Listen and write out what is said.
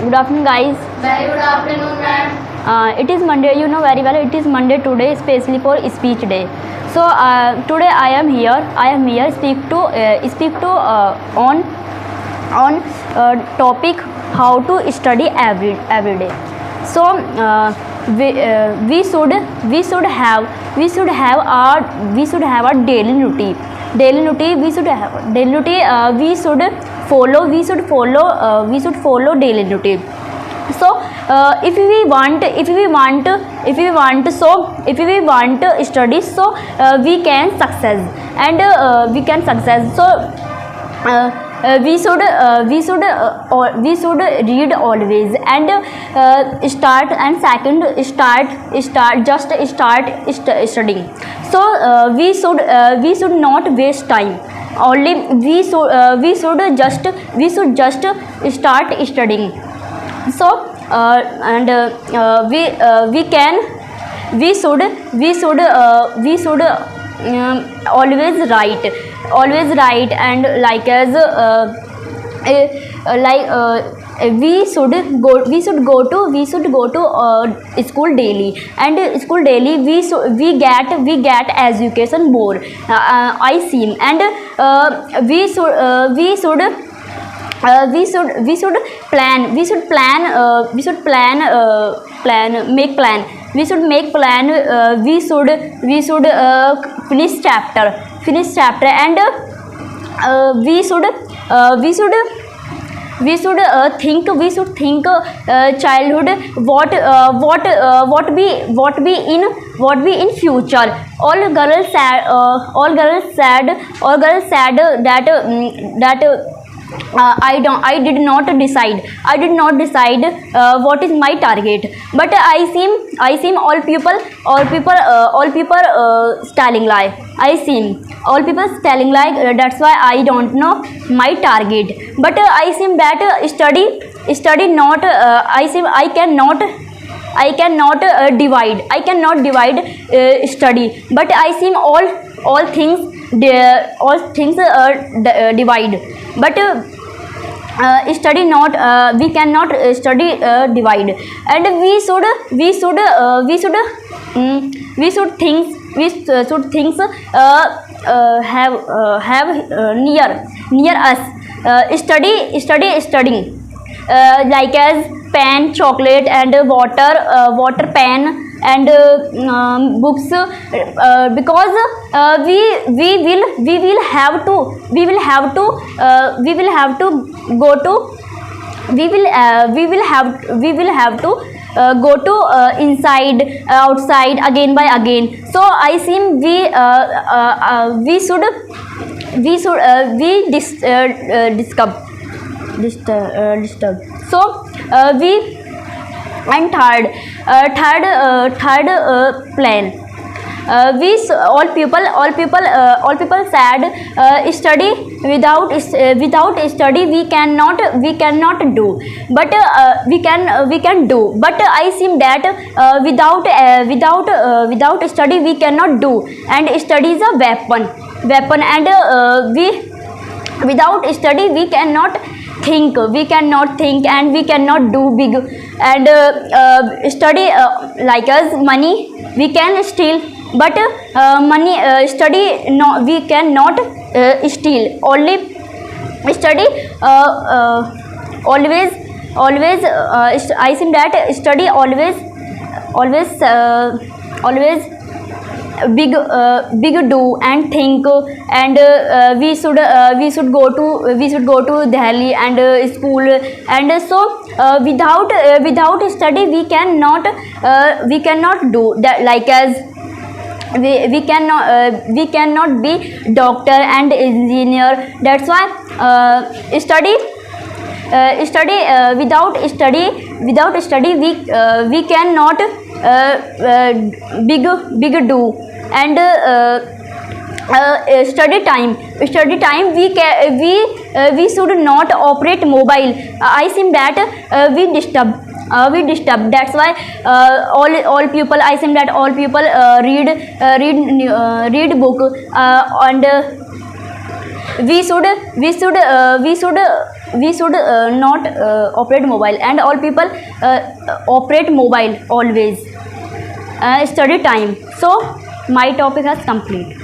Good afternoon, guys. Very good afternoon, ma'am. It is Monday. You know very well. It is Monday today, especially for speech day. So today I am here. Speak to on topic how to study every day. So we should have our daily routine. We should have daily routine. We should follow daily routine. So if we want to study, so we can success, and so we should read always, and start studying. So we should not waste time. Only we should just start studying. So we should always write, and we should go to school daily, and school daily we get education more. I see, and we should plan. We should make plan. We should finish chapter, and we should think childhood, what be in future. All girls said that I did not decide what is my target, but I seem all people telling lie. I seem all people telling lie. That's why I don't know my target, but I seem that study not. I cannot divide study, but I seem all things divide, but study not. We cannot study divide, and we should things have near us. Studying, like as pen, chocolate, and water, pen, and books, because we will have to go to inside, outside, again by again. So I seem we should disturb. So we and third plan. All people said study without study we cannot do, but we can do, but I seem that without study we cannot do, and study is a weapon, and without study we cannot think, and we cannot do big, and study, like us money we can steal, but study no, we cannot steal. Only study always I think that study always big do and think, and we should go to Delhi and school, and so without study we cannot do that, like as we cannot be doctor and engineer. That's why study without study we cannot big do, and study time we should not operate mobile. I think that we disturb. That's why all people, I think that all people read book, and we should we should not operate mobile, and all people operate mobile always. Study time. So my topic has complete.